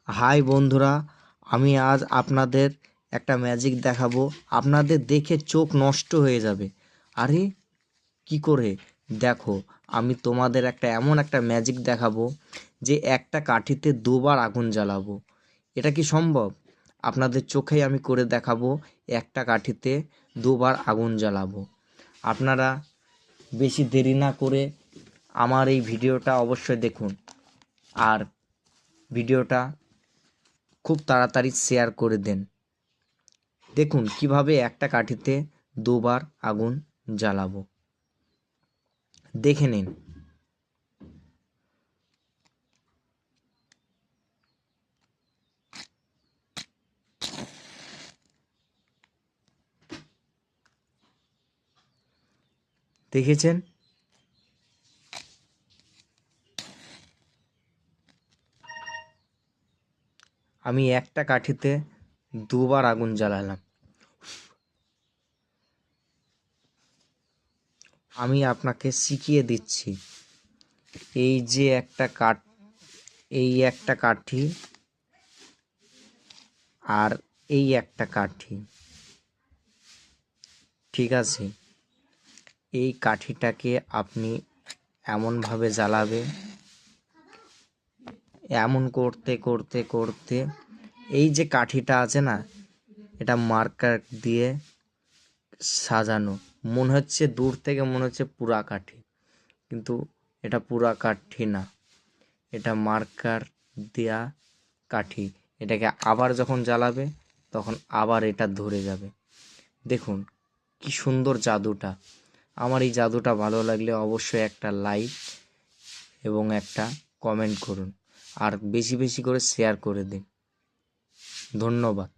High বন্ধুরা, আমি আজ আপনাদের একটা ম্যাজিক দেখাবো। আপনাদের দেখে চোখ নষ্ট হয়ে যাবে। আরে কি করে? দেখো, আমি তোমাদের এমন একটা ম্যাজিক দেখাবো যে একটা কাঠিতে দুবার আগুন জ্বালাবো। এটা কি সম্ভব? আপনাদের চোখেই আমি করে দেখাবো। একটা কাঠিতে দুবার আগুন জ্বালাবো। আপনারা বেশি দেরি না করে আমার এই ভিডিওটা অবশ্যই দেখুন, আর ভিডিওটা খুব তাড়াতাড়ি শেয়ার করে দেন। দেখুন কিভাবে একটা কাঠিতে দুবার আগুন জ্বালাবো, দেখে নিন। দেখেছেন? আমি একটা কাঠিতে দুবার আগুন জ্বালালাম। আমি আপনাকে শিখিয়ে দিচ্ছি। এই যে একটা কাঠি আর এই একটা কাঠি, ঠিক আছে? এই কাঠিটাকে আপনি এমনভাবে জ্বালাবে, এমন করতে করতে করতে এই যে কাঠিটা আছে না, এটা মার্কার দিয়ে সাজানো। মনে হচ্ছে, দূর থেকে মনে হচ্ছে পুরা কাঠি, কিন্তু এটা পুরা কাঠি না, এটা মার্কার দেয়া কাঠি। এটাকে আবার যখন জ্বালাবে তখন আবার এটা ধরে যাবে। দেখুন কি সুন্দর জাদুটা। আমার এই জাদুটা ভালো লাগলে অবশ্যই একটা লাইক এবং একটা কমেন্ট করুন, আর বেশি বেশি করে শেয়ার করে দিন। ধন্যবাদ।